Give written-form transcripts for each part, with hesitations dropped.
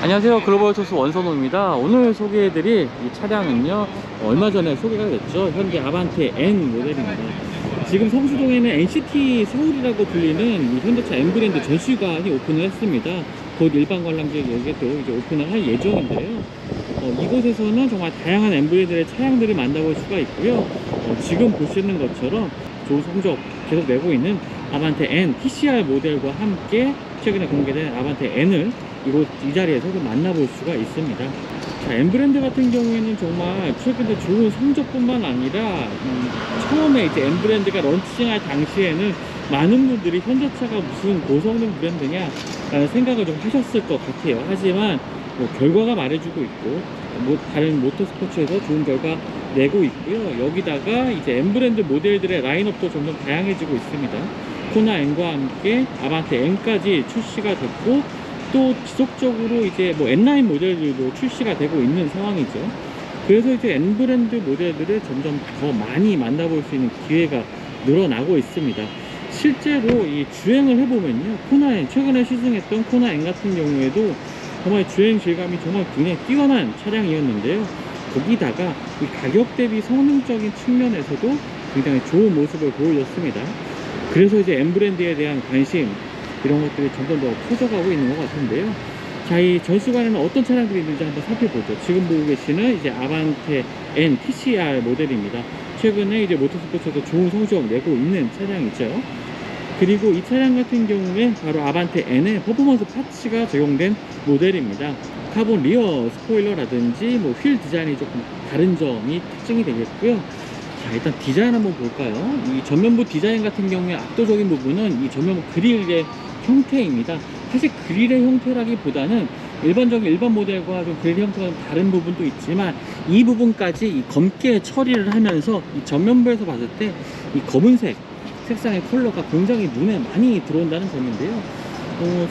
안녕하세요, 글로벌토스 원선호입니다. 오늘 소개해드릴 이 차량은요, 얼마 전에 소개가 됐죠. 현대 아반떼 N 모델입니다. 지금 성수동에는 NCT 서울이라고 불리는 이 현대차 N 브랜드 전시관이 오픈을 했습니다. 곧 일반 관람객에게도 이제 오픈을 할 예정인데요. 이곳에서는 정말 다양한 N 브랜드의 차량들을 만나볼 수가 있고요. 지금 보시는 것처럼 좋은 성적 계속 내고 있는 아반떼 N TCR 모델과 함께 최근에 공개된 아반떼 N을 이 자리에서 좀 만나볼 수가 있습니다. 자, N 브랜드 같은 경우에는 정말 최근에 좋은 성적뿐만 아니라 처음에 이제 N 브랜드가 런칭할 당시에는 많은 분들이 현대차가 무슨 고성능 브랜드냐 라는 생각을 좀 하셨을 것 같아요. 하지만 뭐 결과가 말해주고 있고 다른 모터스포츠에서 좋은 결과 내고 있고요. 여기다가 이제 N 브랜드 모델들의 라인업도 점점 다양해지고 있습니다. 코나 N과 함께 아반떼 N까지 출시가 됐고, 또 지속적으로 이제 뭐 N9 모델들도 출시가 되고 있는 상황이죠. 그래서 이제 N 브랜드 모델들을 점점 더 많이 만나볼 수 있는 기회가 늘어나고 있습니다. 실제로 이 주행을 해보면요, 코나 N, 최근에 시승했던 코나 N 같은 경우에도 정말 주행 질감이 정말 굉장히 뛰어난 차량이었는데요. 거기다가 이 가격 대비 성능적인 측면에서도 굉장히 좋은 모습을 보여줬습니다. 그래서 이제 N 브랜드에 대한 관심, 이런 것들이 점점 더 커져가고 있는 것 같은데요. 자, 이 전시관에는 어떤 차량들이 있는지 한번 살펴보죠. 지금 보고 계시는 이제 아반떼 N TCR 모델입니다. 최근에 이제 모터스포츠에서 좋은 성적 내고 있는 차량이죠. 그리고 이 차량 같은 경우에 바로 아반떼 N의 퍼포먼스 파츠가 적용된 모델입니다. 카본 리어 스포일러라든지 뭐 휠 디자인이 조금 다른 점이 특징이 되겠고요. 자, 일단 디자인 한번 볼까요? 이 전면부 디자인 같은 경우에 압도적인 부분은 이 전면부 그릴의 형태입니다. 사실 그릴의 형태라기보다는 일반 모델과 좀 그릴 형태가 좀 다른 부분도 있지만, 이 부분까지 이 검게 처리를 하면서 이 전면부에서 봤을 때 이 검은색 색상의 컬러가 굉장히 눈에 많이 들어온다는 점인데요.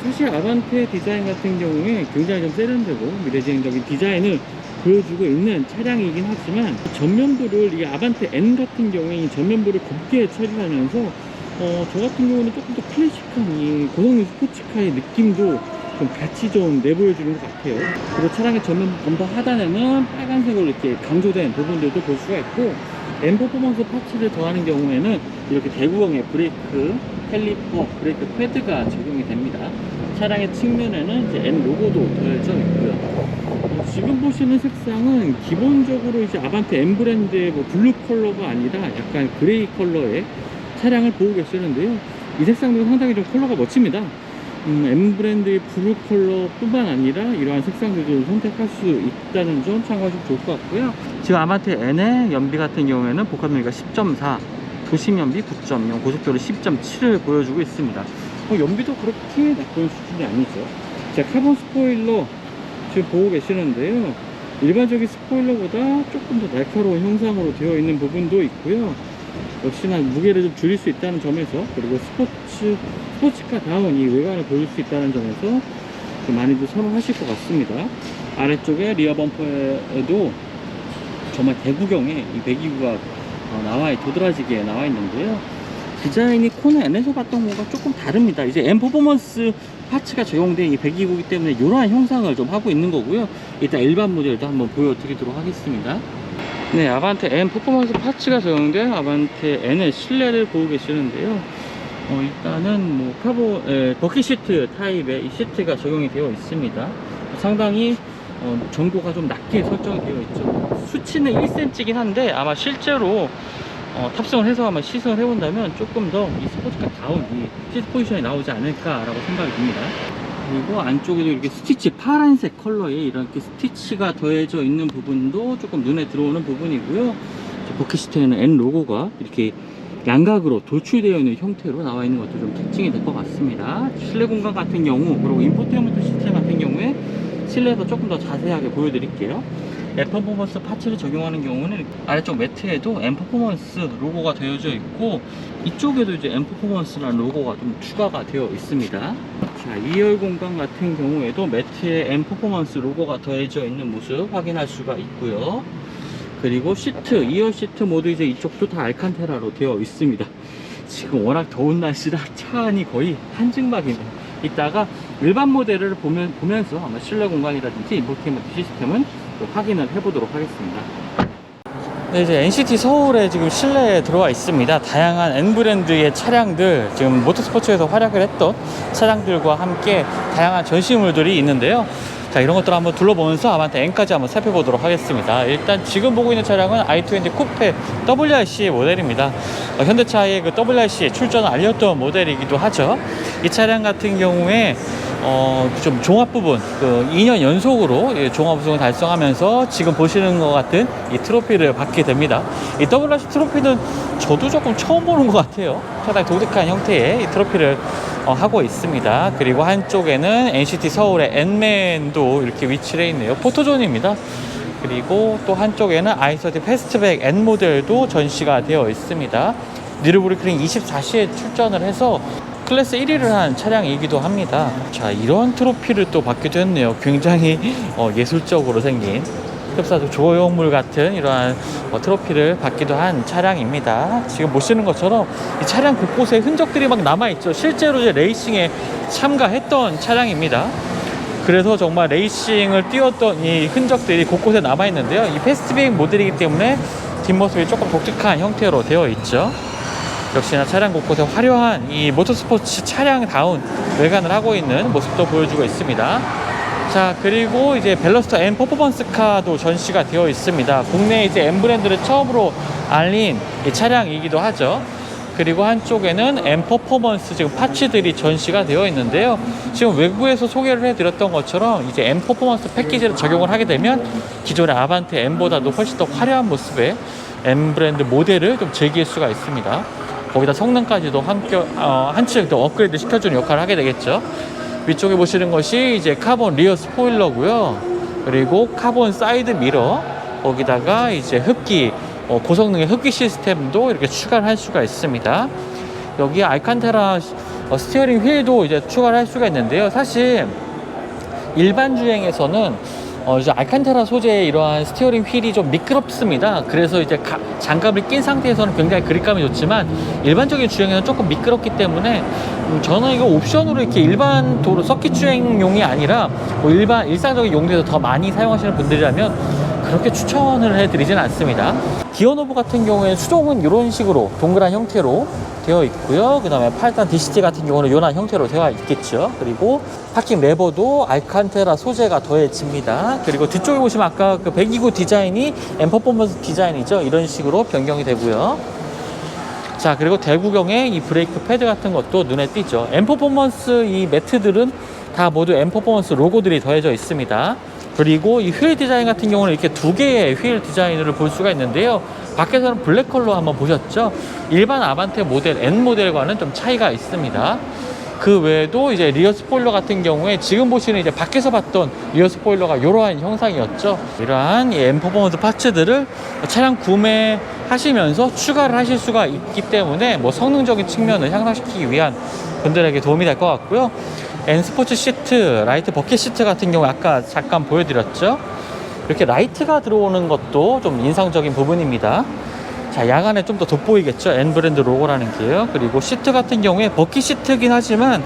사실 아반떼 디자인 같은 경우에 굉장히 좀 세련되고 미래지향적인 디자인을 보여주고 있는 차량이긴 하지만, 전면부를 이 아반떼 N 같은 경우에 이 전면부를 곱게 처리하면서 저 같은 경우는 조금 더 클래식한 이 고성능 스포츠카의 느낌도 좀 같이 좀 내보여주는 것 같아요. 그리고 차량의 전면 범퍼 하단에는 빨간색으로 이렇게 강조된 부분들도 볼 수가 있고, N 퍼포먼스 파츠를 더하는 경우에는 이렇게 대구형의 브레이크 캘리퍼, 브레이크 패드가 적용이 됩니다. 차량의 측면에는 이제 N 로고도 더해져 있고요. 지금 보시는 색상은 기본적으로 이제 아반떼 N 브랜드의 뭐 블루 컬러가 아니라 약간 그레이 컬러의 차량을 보고 계시는데요. 이 색상도 상당히 좀 컬러가 멋집니다. M 브랜드의 블루 컬러 뿐만 아니라 이러한 색상들을 선택할 수 있다는 점 참고하시면 좋을 것 같고요. 지금 아반떼 N의 연비 같은 경우에는 복합연비가 10.4, 도심연비 9.0, 고속도로 10.7을 보여주고 있습니다. 연비도 그렇게 나쁜 수준이 아니죠. 자, 카본 스포일러 지금 보고 계시는데요. 일반적인 스포일러보다 조금 더 날카로운 형상으로 되어 있는 부분도 있고요. 역시나 무게를 좀 줄일 수 있다는 점에서, 그리고 스포츠카다운 이 외관을 보일 수 있다는 점에서 좀 많이들 선호하실 것 같습니다. 아래쪽에 리어 범퍼에도 정말 대구경에 이 배기구가 도드라지게 나와 있는데요. 디자인이 코나 N에서 봤던 거가 조금 다릅니다. 이제 N 퍼포먼스 파츠가 적용된 이 배기구이기 때문에 이러한 형상을 좀 하고 있는 거고요. 일단 일반 모델도 한번 보여드리도록 하겠습니다. 네, 아반떼 N 퍼포먼스 파츠가 적용된 아반떼 N의 실내를 보고 계시는데요. 일단은 뭐 버킷 시트 타입의 이 시트가 적용이 되어 있습니다. 상당히 정도가 좀 낮게 설정이 되어 있죠. 수치는 1cm이긴 한데 아마 실제로 탑승을 해서 아마 시승을 해본다면 조금 더 이 스포츠카 다운 이 시트 포지션이 나오지 않을까라고 생각이 듭니다. 그리고 안쪽에도 이렇게 스티치, 파란색 컬러에 이렇게 스티치가 더해져 있는 부분도 조금 눈에 들어오는 부분이고요. 버킷시트에는 N 로고가 이렇게 양각으로 돌출되어 있는 형태로 나와 있는 것도 좀 특징이 될 것 같습니다. 실내 공간 같은 경우, 그리고 인포테인먼트 시스템 같은 경우에 실내에서 조금 더 자세하게 보여드릴게요. N 퍼포먼스 파츠를 적용하는 경우는 아래쪽 매트에도 N 퍼포먼스 로고가 되어져 있고, 이쪽에도 이제 N 퍼포먼스라는 로고가 좀 추가가 되어 있습니다. 자, 2열 공간 같은 경우에도 매트에 N 퍼포먼스 로고가 더해져 있는 모습 확인할 수가 있고요. 그리고 시트, 2열 시트 모두 이제 이쪽도 다 알칸테라로 되어 있습니다. 지금 워낙 더운 날씨라 차 안이 거의 한증막입니다. 이따가 일반 모델을 보면서 아마 실내 공간이라든지 인포테인먼트 시스템은 또 확인을 해보도록 하겠습니다. 네, 이제 NCT 서울에 지금 실내에 들어와 있습니다. 다양한 N 브랜드의 차량들, 지금 모터스포츠에서 활약을 했던 차량들과 함께 다양한 전시물들이 있는데요. 자, 이런 것들을 한번 둘러보면서 아반떼 N까지 한번 살펴보도록 하겠습니다. 일단 지금 보고 있는 차량은 i20 쿠페 WRC 모델입니다. 현대차의 그 WRC 출전을 알렸던 모델이기도 하죠. 이 차량 같은 경우에 좀 종합 부분, 2년 연속으로 종합 우승을 달성하면서 지금 보시는 것 같은 이 트로피를 받게 됩니다. 이 WRC 트로피는 저도 조금 처음 보는 것 같아요. 상당히 독특한 형태의 이 트로피를 하고 있습니다. 그리고 한쪽에는 NCT 서울의 N맨도 이렇게 위치해 있네요. 포토존입니다. 그리고 또 한쪽에는 i30 패스트백 N 모델도 전시가 되어 있습니다. 뉴르부르크링 24시에 출전을 해서 클래스 1위를 한 차량이기도 합니다. 자, 이런 트로피를 또 받기도 했네요. 굉장히 예술적으로 생긴 흡사도 조형물 같은 이러한 트로피를 받기도 한 차량입니다. 지금 보시는 것처럼 이 차량 곳곳에 흔적들이 막 남아있죠. 실제로 이제 레이싱에 참가했던 차량입니다. 그래서 정말 레이싱을 뛰었던 이 흔적들이 곳곳에 남아있는데요. 이 패스트백 모델이기 때문에 뒷모습이 조금 독특한 형태로 되어 있죠. 역시나 차량 곳곳에 화려한 이 모터스포츠 차량다운 외관을 하고 있는 모습도 보여주고 있습니다. 자, 그리고 이제 벨러스터 M 퍼포먼스카도 전시가 되어 있습니다. 국내 이제 M 브랜드를 처음으로 알린 이 차량이기도 하죠. 그리고 한쪽에는 M 퍼포먼스 지금 파츠들이 전시가 되어 있는데요. 지금 외부에서 소개를 해드렸던 것처럼 이제 M 퍼포먼스 패키지를 적용을 하게 되면 기존의 아반떼 M보다도 훨씬 더 화려한 모습의 M 브랜드 모델을 좀 즐길 수가 있습니다. 거기다 성능까지도 한층 더 업그레이드 시켜주는 역할을 하게 되겠죠. 위쪽에 보시는 것이 이제 카본 리어 스포일러고요. 그리고 카본 사이드 미러, 거기다가 이제 흡기, 고성능의 흡기 시스템도 이렇게 추가를 할 수가 있습니다. 여기 알칸테라 스티어링 휠도 이제 추가를 할 수가 있는데요. 사실 일반 주행에서는 이제 알칸테라 소재의 이러한 스티어링 휠이 좀 미끄럽습니다. 그래서 이제 장갑을 낀 상태에서는 굉장히 그립감이 좋지만 일반적인 주행에는 조금 미끄럽기 때문에 저는 이거 옵션으로 이렇게 일반 도로 서킷 주행용이 아니라 뭐 일상적인 용도에서 더 많이 사용하시는 분들이라면 그렇게 추천을 해드리진 않습니다. 기어 노브 같은 경우에 수동은 이런 식으로 동그란 형태로 되어 있고요. 그 다음에 8단 DCT 같은 경우는 이런 형태로 되어 있겠죠. 그리고 파킹 레버도 알칸테라 소재가 더해집니다. 그리고 뒤쪽에 보시면 아까 그 배기구 디자인이 M 퍼포먼스 디자인이죠. 이런 식으로 변경이 되고요. 자, 그리고 대구경의 이 브레이크 패드 같은 것도 눈에 띄죠. M 퍼포먼스 이 매트들은 다 모두 M 퍼포먼스 로고들이 더해져 있습니다. 그리고 이 휠 디자인 같은 경우는 이렇게 두 개의 휠 디자인을 볼 수가 있는데요. 밖에서는 블랙 컬러 한번 보셨죠? 일반 아반떼 모델 N 모델과는 좀 차이가 있습니다. 그 외에도 이제 리어 스포일러 같은 경우에 지금 보시는 이제 밖에서 봤던 리어 스포일러가 이러한 형상이었죠. 이러한 이 M 퍼포먼스 파츠들을 차량 구매하시면서 추가를 하실 수가 있기 때문에 뭐 성능적인 측면을 향상시키기 위한 분들에게 도움이 될 것 같고요. N 스포츠 시트, 라이트 버킷 시트 같은 경우 아까 잠깐 보여드렸죠. 이렇게 라이트가 들어오는 것도 좀 인상적인 부분입니다. 자, 야간에 좀 더 돋보이겠죠. N 브랜드 로고라는 게요. 그리고 시트 같은 경우에 버킷 시트긴 하지만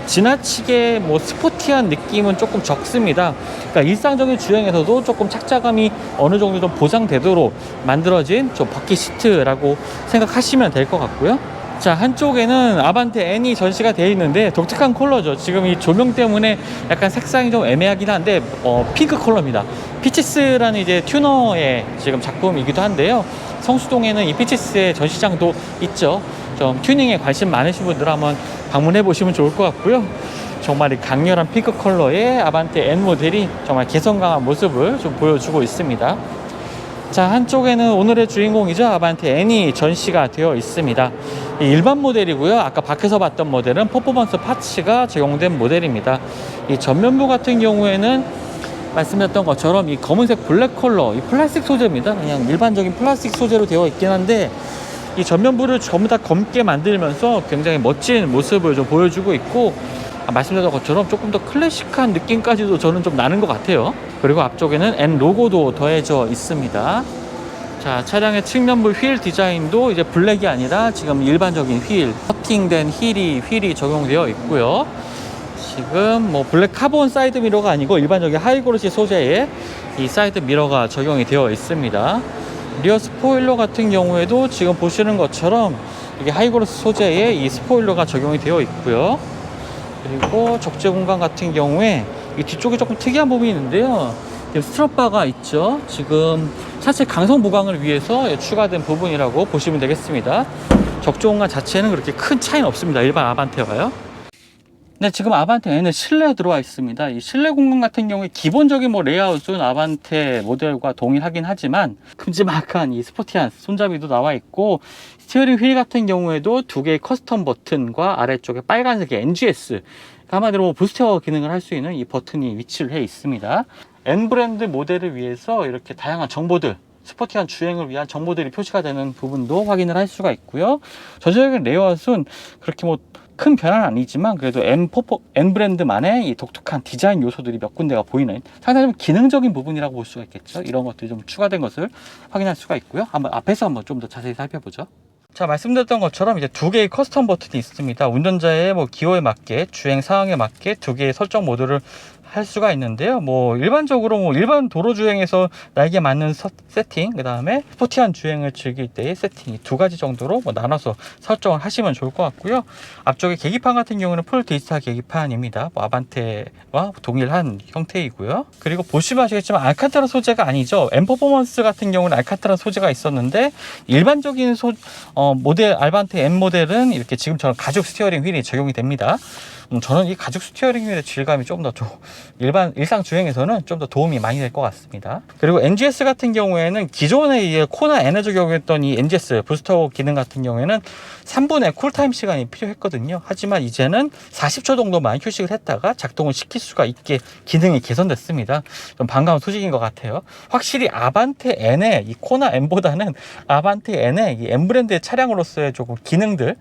지나치게 뭐 스포티한 느낌은 조금 적습니다. 그러니까 일상적인 주행에서도 조금 착자감이 어느 정도 좀 보장되도록 만들어진 좀 버킷 시트라고 생각하시면 될 것 같고요. 자, 한쪽에는 아반떼 N이 전시가 되어 있는데 독특한 컬러죠. 지금 이 조명 때문에 약간 색상이 좀 애매하긴 한데 핑크 컬러입니다. 피치스라는 이제 튜너의 지금 작품이기도 한데요. 성수동에는 이 피치스의 전시장도 있죠. 좀 튜닝에 관심 많으신 분들 한번 방문해 보시면 좋을 것 같고요. 정말 이 강렬한 핑크 컬러의 아반떼 N 모델이 정말 개성 강한 모습을 좀 보여주고 있습니다. 자, 한쪽에는 오늘의 주인공이죠. 아반떼 N이 전시가 되어 있습니다. 일반 모델이고요. 아까 밖에서 봤던 모델은 퍼포먼스 파츠가 적용된 모델입니다. 이 전면부 같은 경우에는 말씀드렸던 것처럼 이 검은색 블랙 컬러, 이 플라스틱 소재입니다. 그냥 일반적인 플라스틱 소재로 되어 있긴 한데 이 전면부를 전부 다 검게 만들면서 굉장히 멋진 모습을 좀 보여주고 있고, 말씀드렸던 것처럼 조금 더 클래식한 느낌까지도 저는 좀 나는 것 같아요. 그리고 앞쪽에는 N 로고도 더해져 있습니다. 자, 차량의 측면부 휠 디자인도 이제 블랙이 아니라 지금 일반적인 휠, 커팅된 휠이 적용되어 있고요. 지금 뭐 블랙 카본 사이드 미러가 아니고 일반적인 하이그로시 소재의 이 사이드 미러가 적용이 되어 있습니다. 리어 스포일러 같은 경우에도 지금 보시는 것처럼 이게 하이그로시 소재의 이 스포일러가 적용이 되어 있고요. 그리고 적재 공간 같은 경우에 이 뒤쪽에 조금 특이한 부분이 있는데요. 스트럿바가 있죠. 지금 차체 강성 보강을 위해서 추가된 부분이라고 보시면 되겠습니다. 적재 공간 자체는 그렇게 큰 차이는 없습니다. 일반 아반떼와요. 네, 지금 아반떼 N은 실내에 들어와 있습니다. 이 실내 공간 같은 경우에 기본적인 뭐 레이아웃은 아반떼 모델과 동일하긴 하지만 큼지막한 이 스포티한 손잡이도 나와 있고, 스티어링 휠 같은 경우에도 두 개의 커스텀 버튼과 아래쪽에 빨간색의 NGS, 한마디로 뭐 부스터 기능을 할 수 있는 이 버튼이 위치를 해 있습니다. N 브랜드 모델을 위해서 이렇게 다양한 정보들, 스포티한 주행을 위한 정보들이 표시가 되는 부분도 확인을 할 수가 있고요. 전체적인 레이아웃은 그렇게 뭐 큰 변화는 아니지만 그래도 N 브랜드만의 이 독특한 디자인 요소들이 몇 군데가 보이는 상당히 좀 기능적인 부분이라고 볼 수가 있겠죠. 이런 것들이 좀 추가된 것을 확인할 수가 있고요. 한번 앞에서 한번 좀 더 자세히 살펴보죠. 자, 말씀드렸던 것처럼 이제 두 개의 커스텀 버튼이 있습니다. 운전자의 뭐 기호에 맞게, 주행 상황에 맞게 두 개의 설정 모드를 할 수가 있는데요. 뭐 일반적으로 뭐 일반 도로 주행에서 나에게 맞는 세팅, 그 다음에 스포티한 주행을 즐길 때의 세팅, 이 두 가지 정도로 뭐 나눠서 설정을 하시면 좋을 것 같고요. 앞쪽에 계기판 같은 경우는 풀 디지털 계기판입니다. 뭐 아반떼와 동일한 형태이고요. 그리고 보시면 아시겠지만 알칸타라 소재가 아니죠. M 퍼포먼스 같은 경우는 알칸타라 소재가 있었는데, 일반적인 모델 아반떼 M 모델은 이렇게 지금처럼 가죽 스티어링 휠이 적용이 됩니다. 저는 이 가죽 스티어링 휠의 질감이 좀 더 일상 주행에서는 좀 더 도움이 많이 될 것 같습니다. 그리고 NGS 같은 경우에는 기존에 코나 N에 적용했던 이 NGS 부스터 기능 같은 경우에는 3분의 쿨타임 시간이 필요했거든요. 하지만 이제는 40초 정도만 휴식을 했다가 작동을 시킬 수가 있게 기능이 개선됐습니다. 좀 반가운 소식인 것 같아요. 확실히 아반떼 N의 이 코나 N보다는 아반떼 N의 이 N 브랜드의 차량으로서의 조금 기능들,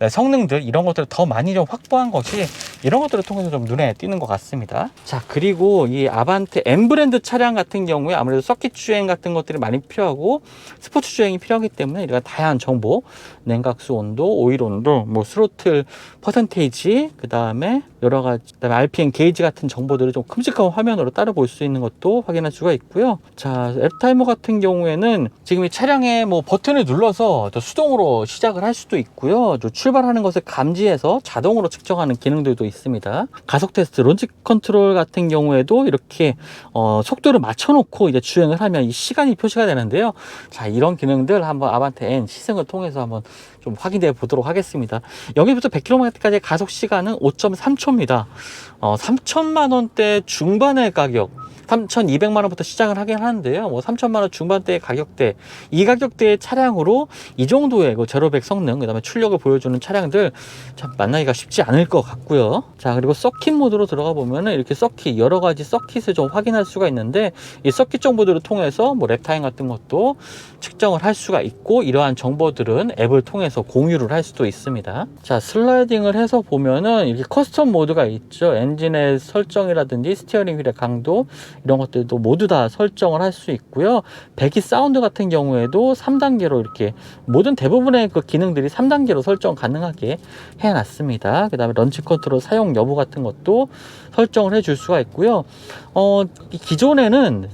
성능들, 이런 것들을 더 많이 좀 확보한 것이 이런 것들을 통해서 좀 눈에 띄는 것 같습니다. 자, 그리고 이 아반떼 M 브랜드 차량 같은 경우에 아무래도 서킷 주행 같은 것들이 많이 필요하고 스포츠 주행이 필요하기 때문에 이런 다양한 정보, 냉각수 온도, 오일 온도, 뭐 스로틀 퍼센테이지, 그 다음에 여러 가지, 그다음에 RPM 게이지 같은 정보들을 좀 큼직한 화면으로 따라 볼 수 있는 것도 확인할 수가 있고요. 자, 앱타이머 같은 경우에는 지금 이 차량에 뭐 버튼을 눌러서 수동으로 시작을 할 수도 있고요. 출발하는 것을 감지해서 자동으로 측정하는 기능들도 있습니다. 가속 테스트, 론치 컨트롤 같은 경우에도 이렇게 속도를 맞춰놓고 이제 주행을 하면 이 시간이 표시가 되는데요. 자, 이런 기능들 한번 아반떼 N 시승을 통해서 한번 좀 확인해 보도록 하겠습니다. 여기부터 100km까지의 가속 시간은 5.3초입니다. 3천만 원대 중반의 가격, 3,200만 원부터 시작을 하긴 하는데요. 뭐 3천만 원 중반대의 가격대, 이 가격대의 차량으로 이 정도의 제로100 성능, 그 다음에 출력을 보여주는 차량들 참 만나기가 쉽지 않을 것 같고요. 자, 그리고 서킷 모드로 들어가 보면은 이렇게 서킷, 여러 가지 서킷을 좀 확인할 수가 있는데, 이 서킷 정보들을 통해서 뭐 랩타임 같은 것도 측정을 할 수가 있고, 이러한 정보들은 앱을 통해서 공유를 할 수도 있습니다. 자, 슬라이딩을 해서 보면은 이렇게 커스텀 모드가 있죠. 엔진의 설정이라든지 스티어링 휠의 강도, 이런 것들도 모두 다 설정을 할 수 있고요. 배기 사운드 같은 경우에도 3단계로 이렇게 모든 대부분의 그 기능들이 3단계로 설정 가능하게 해놨습니다. 그 다음에 런치 컨트롤 사용 여부 같은 것도 설정을 해줄 수가 있고요. 기존에는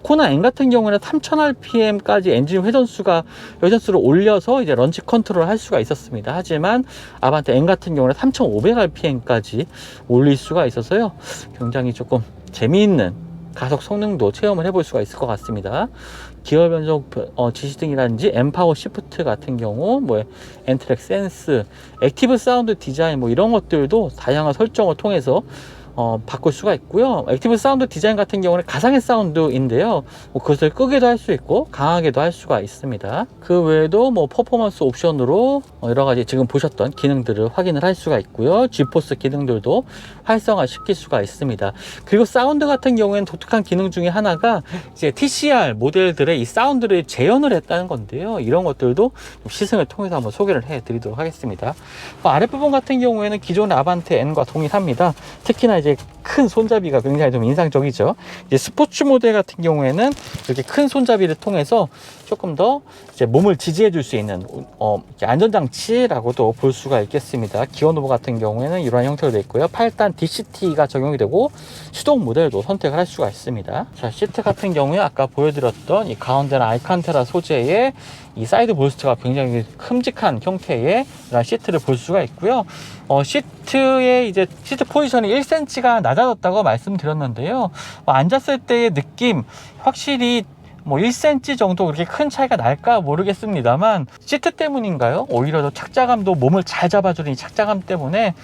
코나 N 같은 경우에는 3000rpm까지 엔진 회전수를 올려서 이제 런치 컨트롤을 할 수가 있었습니다. 하지만 아반떼 N 같은 경우는 3500rpm까지 올릴 수가 있어서요. 굉장히 조금 재미있는 가속 성능도 체험을 해볼 수가 있을 것 같습니다. 기어 변속 지시 등이라든지 엠파워 시프트 같은 경우, 뭐 엔트랙 센스, 액티브 사운드 디자인, 뭐 이런 것들도 다양한 설정을 통해서 바꿀 수가 있고요. 액티브 사운드 디자인 같은 경우는 가상의 사운드인데요. 뭐 그것을 끄게도 할 수 있고 강하게도 할 수가 있습니다. 그 외에도 뭐 퍼포먼스 옵션으로 여러 가지 지금 보셨던 기능들을 확인을 할 수가 있고요. G포스 기능들도 활성화 시킬 수가 있습니다. 그리고 사운드 같은 경우에는 독특한 기능 중에 하나가 이제 TCR 모델들의 이 사운드를 재현을 했다는 건데요. 이런 것들도 시승을 통해서 한번 소개를 해 드리도록 하겠습니다. 아랫부분 같은 경우에는 기존의 아반떼 N과 동일합니다. 특히나 이제 큰 손잡이가 굉장히 좀 인상적이죠. 이제 스포츠 모델 같은 경우에는 이렇게 큰 손잡이를 통해서 조금 더 이제 몸을 지지해 줄 수 있는 안전장치라고도 볼 수가 있겠습니다. 기어노브 같은 경우에는 이러한 형태로 되어 있고요. 8단 DCT가 적용이 되고 수동 모델도 선택을 할 수가 있습니다. 자, 시트 같은 경우에 아까 보여드렸던 이 가운데는 알칸테라 소재의 이 사이드 볼스트가 굉장히 큼직한 형태의 이런 시트를 볼 수가 있고요. 시트의 이제 시트 포지션이 1cm가 낮아졌다고 말씀드렸는데요. 앉았을 때의 느낌 확실히 뭐 1cm 정도 그렇게 큰 차이가 날까 모르겠습니다만 시트 때문인가요? 오히려 더 착자감도 몸을 잘 잡아주는 이 착자감 때문에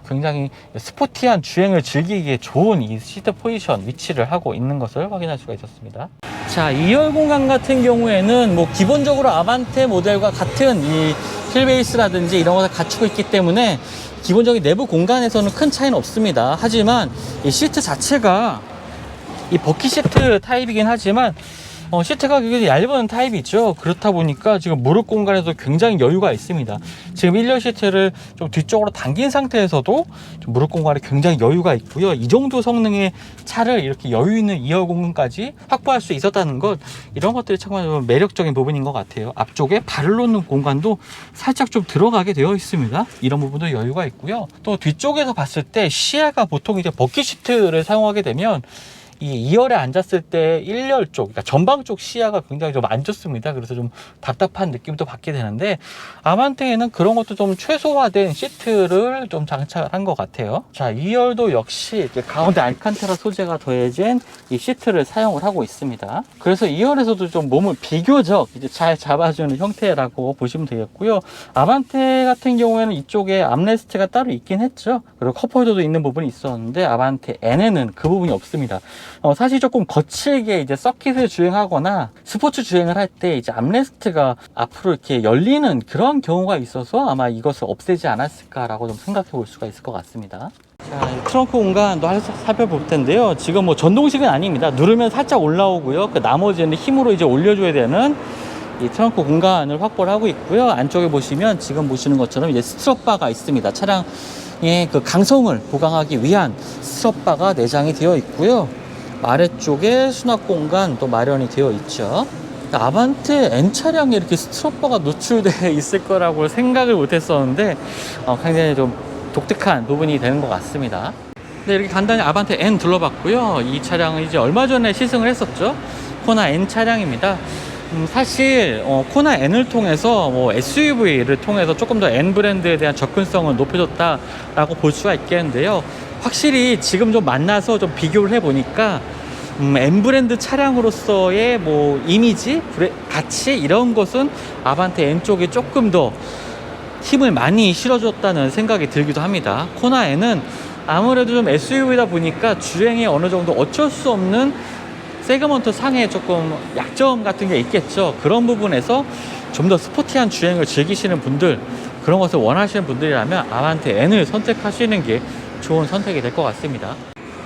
굉장히 스포티한 주행을 즐기기에 좋은 이 시트 포지션 위치를 하고 있는 것을 확인할 수가 있었습니다. 자, 2열 공간 같은 경우에는 뭐 기본적으로 아반떼 모델과 같은 이 휠베이스라든지 이런 것을 갖추고 있기 때문에 기본적인 내부 공간에서는 큰 차이는 없습니다. 하지만 이 시트 자체가 이 버킷 시트 타입이긴 하지만 시트가 굉장히 얇은 타입이죠. 그렇다 보니까 지금 무릎 공간에도 굉장히 여유가 있습니다. 지금 1열 시트를 좀 뒤쪽으로 당긴 상태에서도 좀 무릎 공간에 굉장히 여유가 있고요. 이 정도 성능의 차를 이렇게 여유 있는 2열 공간까지 확보할 수 있었다는 것, 이런 것들이 정말 매력적인 부분인 것 같아요. 앞쪽에 발을 놓는 공간도 살짝 좀 들어가게 되어 있습니다. 이런 부분도 여유가 있고요. 또 뒤쪽에서 봤을 때 시야가 보통 이제 버킷 시트를 사용하게 되면 이 2열에 앉았을 때 1열 쪽, 그러니까 전방 쪽 시야가 굉장히 좀 안 좋습니다. 그래서 좀 답답한 느낌도 받게 되는데 아반떼에는 그런 것도 좀 최소화된 시트를 좀 장착한 것 같아요. 자, 2열도 역시 이렇게 가운데 알칸테라 소재가 더해진 이 시트를 사용을 하고 있습니다. 그래서 2열에서도 좀 몸을 비교적 이제 잘 잡아주는 형태라고 보시면 되겠고요. 아반떼 같은 경우에는 이쪽에 암레스트가 따로 있긴 했죠. 그리고 컵홀더도 있는 부분이 있었는데 아반떼 N에는 그 부분이 없습니다. 사실 조금 거칠게 이제 서킷을 주행하거나 스포츠 주행을 할 때 이제 암레스트가 앞으로 이렇게 열리는 그런 경우가 있어서 아마 이것을 없애지 않았을까라고 좀 생각해 볼 수가 있을 것 같습니다. 자, 트렁크 공간도 살펴볼 텐데요. 지금 뭐 전동식은 아닙니다. 누르면 살짝 올라오고요. 그 나머지는 힘으로 이제 올려줘야 되는 이 트렁크 공간을 확보를 하고 있고요. 안쪽에 보시면 지금 보시는 것처럼 이제 스트럿바가 있습니다. 차량의 그 강성을 보강하기 위한 스트럿바가 내장이 되어 있고요. 아래쪽에 수납 공간도 마련이 되어 있죠. 아반떼 N 차량에 이렇게 스트럿바가 노출되어 있을 거라고 생각을 못 했었는데 굉장히 좀 독특한 부분이 되는 것 같습니다. 네, 이렇게 간단히 아반떼 N 둘러봤고요. 이 차량은 이제 얼마 전에 시승을 했었죠. 코나 N 차량입니다. 사실 코나 N을 통해서 뭐 SUV를 통해서 조금 더 N 브랜드에 대한 접근성을 높여줬다라고 볼 수가 있겠는데요. 확실히 지금 좀 만나서 좀 비교를 해보니까 N 브랜드 차량으로서의 뭐 이미지, 가치 이런 것은 아반떼 N 쪽에 조금 더 힘을 많이 실어줬다는 생각이 들기도 합니다. 코나 N은 아무래도 좀 SUV다 보니까 주행에 어느 정도 어쩔 수 없는 세그먼트 상의 조금 약점 같은 게 있겠죠. 그런 부분에서 좀 더 스포티한 주행을 즐기시는 분들, 그런 것을 원하시는 분들이라면 아반떼 N을 선택하시는 게 좋은 선택이 될 것 같습니다.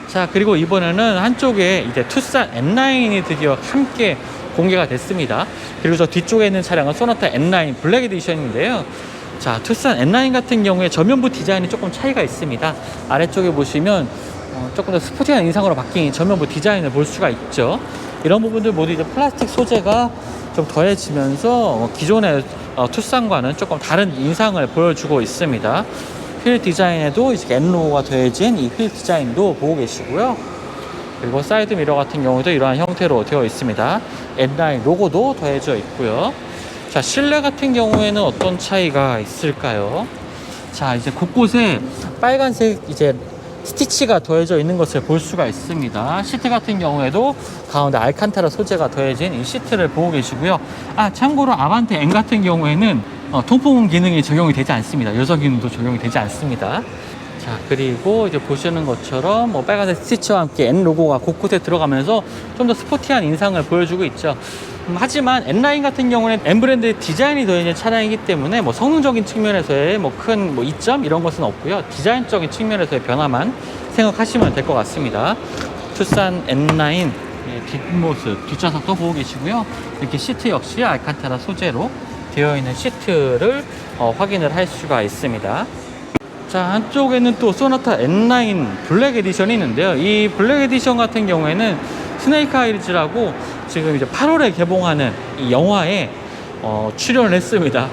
자, 그리고 이번에는 한쪽에 이제 투싼 N9이 드디어 함께 공개가 됐습니다. 그리고 저 뒤쪽에 있는 차량은 소나타 N9 블랙 에디션인데요. 자, 투싼 N9 같은 경우에 전면부 디자인이 조금 차이가 있습니다. 아래쪽에 보시면 조금 더 스포티한 인상으로 바뀐 전면부 디자인을 볼 수가 있죠. 이런 부분들 모두 이제 플라스틱 소재가 좀 더해지면서 기존의 투싼과는 조금 다른 인상을 보여주고 있습니다. 휠 디자인에도 이제 N 로고가 더해진 이 휠 디자인도 보고 계시고요. 그리고 사이드 미러 같은 경우도 이러한 형태로 되어 있습니다. N9 로고도 더해져 있고요. 자, 실내 같은 경우에는 어떤 차이가 있을까요? 자, 이제 곳곳에 빨간색 이제 스티치가 더해져 있는 것을 볼 수가 있습니다. 시트 같은 경우에도 가운데 알칸테라 소재가 더해진 이 시트를 보고 계시고요. 참고로 아반떼 N 같은 경우에는 통풍 기능이 적용이 되지 않습니다. 요소 기능도 적용이 되지 않습니다. 자, 그리고 이제 보시는 것처럼 뭐 빨간색 스티치와 함께 N 로고가 곳곳에 들어가면서 좀 더 스포티한 인상을 보여주고 있죠. 하지만 N9 같은 경우는 N 브랜드의 디자인이 더해진 차량이기 때문에 뭐 성능적인 측면에서의 뭐 큰 뭐 이점 이런 것은 없고요. 디자인적인 측면에서의 변화만 생각하시면 될 것 같습니다. 투싼 N9 뒷모습, 뒷좌석도 보고 계시고요. 이렇게 시트 역시 알칸테라 소재로 되어 있는 시트를 확인을 할 수가 있습니다. 자, 한쪽에는 또 소나타 N9 블랙 에디션이 있는데요. 이 블랙 에디션 같은 경우에는 스네이크 아이즈라고 지금 이제 8월에 개봉하는 이 영화에 출연을 했습니다.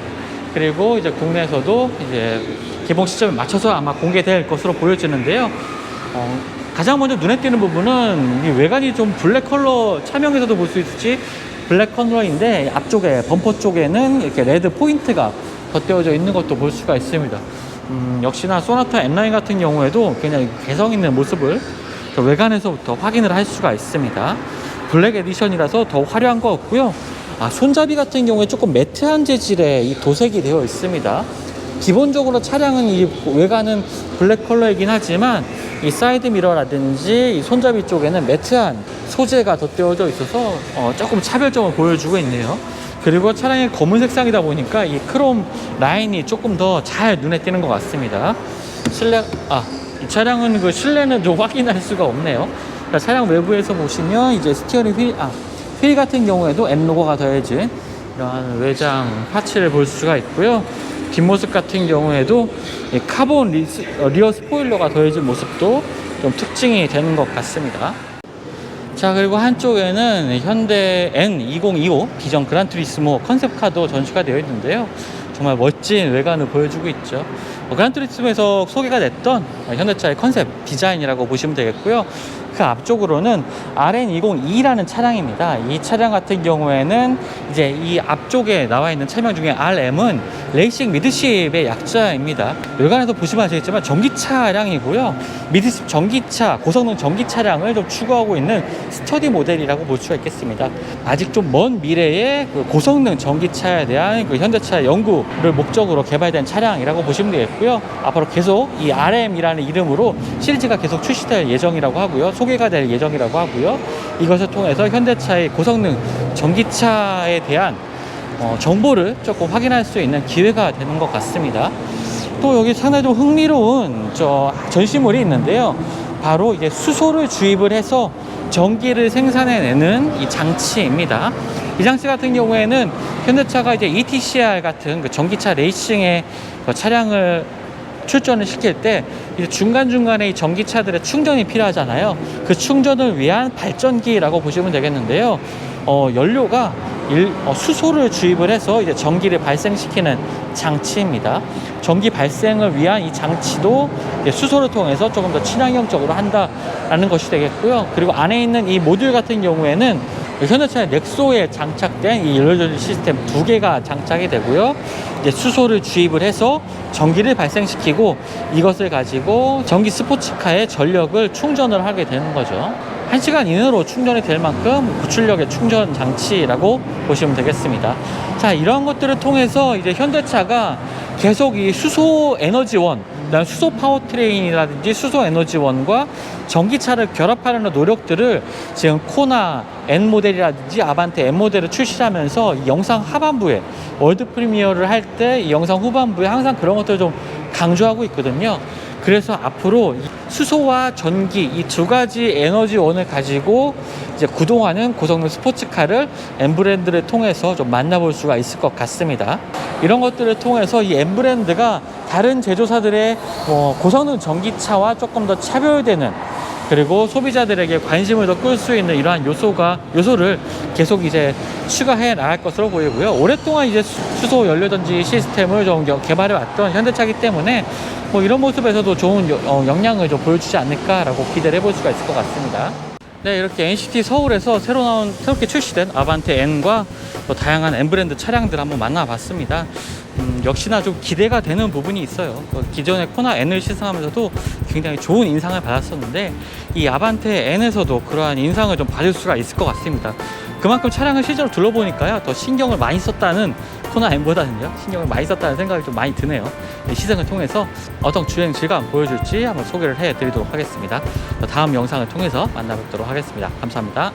그리고 이제 국내에서도 이제 개봉 시점에 맞춰서 아마 공개될 것으로 보여지는데요. 가장 먼저 눈에 띄는 부분은 이 외관이 좀 블랙 컬러, 차명에서도 볼 수 있을지 블랙 컬러인데 앞쪽에 범퍼 쪽에는 이렇게 레드 포인트가 덧대어져 있는 것도 볼 수가 있습니다. 역시나 소나타 N9 같은 경우에도 굉장히 개성 있는 모습을 외관에서부터 확인을 할 수가 있습니다. 블랙 에디션이라서 더 화려한 것 같고요. 손잡이 같은 경우에 조금 매트한 재질의 이 도색이 되어 있습니다. 기본적으로 차량은 이 외관은 블랙 컬러이긴 하지만 이 사이드 미러라든지 이 손잡이 쪽에는 매트한 소재가 덧대어져 있어서 조금 차별점을 보여주고 있네요. 그리고 차량이 검은 색상이다 보니까 이 크롬 라인이 조금 더 잘 눈에 띄는 것 같습니다. 이 차량은 그 실내는 좀 확인할 수가 없네요. 그러니까 차량 외부에서 보시면 이제 스티어링 휠 같은 경우에도 M 로고가 더해진 이러한 외장 파츠를 볼 수가 있고요. 뒷모습 같은 경우에도 이 카본 리어 스포일러가 더해진 모습도 좀 특징이 되는 것 같습니다. 자, 그리고 한쪽에는 현대 N2025 비전 그란투리스모 컨셉카도 전시가 되어 있는데요. 정말 멋진 외관을 보여주고 있죠. 그란투리스모에서 소개가 됐던 현대차의 컨셉 디자인이라고 보시면 되겠고요. 그 앞쪽으로는 RN202라는 차량입니다. 이 차량 같은 경우에는 이제 이 앞쪽에 나와 있는 차량 중에 RM은 레이싱 미드십의 약자입니다. 외관에서 보시면 아시겠지만 전기차량이고요. 미드십 전기차, 고성능 전기 차량을 좀 추구하고 있는 스터디 모델이라고 볼 수가 있겠습니다. 아직 좀 먼 미래의 그 고성능 전기차에 대한 그 현대차 연구를 목적으로 개발된 차량이라고 보시면 되겠고요. 앞으로 계속 이 RM이라는 이름으로 시리즈가 계속 출시될 예정이라고 하고요. 소개가 될 예정이라고 하고요. 이것을 통해서 현대차의 고성능 전기차에 대한 정보를 조금 확인할 수 있는 기회가 되는 것 같습니다. 또 여기 상당히 좀 흥미로운 전시물이 있는데요. 바로 이제 수소를 주입을 해서 전기를 생산해내는 이 장치입니다. 이 장치 같은 경우에는 현대차가 이제 ETCR 같은 그 전기차 레이싱의 차량을 출전을 시킬 때 이제 중간중간에 이 전기차들의 충전이 필요하잖아요. 그 충전을 위한 발전기라고 보시면 되겠는데요. 연료가 수소를 주입을 해서 이제 전기를 발생시키는 장치입니다. 전기 발생을 위한 이 장치도 이제 수소를 통해서 조금 더 친환경적으로 한다라는 것이 되겠고요. 그리고 안에 있는 이 모듈 같은 경우에는 현대차의 넥소에 장착된 이 연료전지 시스템 2개가 장착이 되고요. 이제 수소를 주입을 해서 전기를 발생시키고 이것을 가지고 전기 스포츠카의 전력을 충전을 하게 되는 거죠. 1시간 이내로 충전이 될 만큼 고출력의 충전 장치라고 보시면 되겠습니다. 자, 이런 것들을 통해서 이제 현대차가 계속 이 수소 에너지원, 그다음 수소 파워트레인이라든지 수소 에너지원과 전기차를 결합하려는 노력들을 지금 코나 N 모델이라든지 아반떼 M 모델을 출시하면서 이 영상 하반부에 월드 프리미어를 할 때 이 영상 후반부에 항상 그런 것들을 좀 강조하고 있거든요. 그래서 앞으로 수소와 전기 이 두 가지 에너지원을 가지고 이제 구동하는 고성능 스포츠카를 M 브랜드를 통해서 좀 만나볼 수가 있을 것 같습니다. 이런 것들을 통해서 이 M 브랜드가 다른 제조사들의 고성능 전기차와 조금 더 차별되는, 그리고 소비자들에게 관심을 더 끌 수 있는 이러한 요소를 계속 이제 추가해 나갈 것으로 보이고요. 오랫동안 이제 수소 연료전지 시스템을 좀 개발해 왔던 현대차이기 때문에 이런 모습에서도 좋은 역량을 좀 보여주지 않을까라고 기대를 해볼 수가 있을 것 같습니다. 네, 이렇게 NCT 서울에서 새롭게 출시된 아반떼 N과 또 다양한 M 브랜드 차량들 한번 만나봤습니다. 역시나 좀 기대가 되는 부분이 있어요. 기존의 코나 N을 시승하면서도 굉장히 좋은 인상을 받았었는데 이 아반떼 N에서도 그러한 인상을 좀 받을 수가 있을 것 같습니다. 그만큼 차량을 실제로 둘러보니까요, 더 신경을 많이 썼다는, 코나 N보다는요 신경을 많이 썼다는 생각이 좀 많이 드네요. 시승을 통해서 어떤 주행 질감 보여줄지 한번 소개를 해드리도록 하겠습니다. 다음 영상을 통해서 만나뵙도록 하겠습니다. 감사합니다.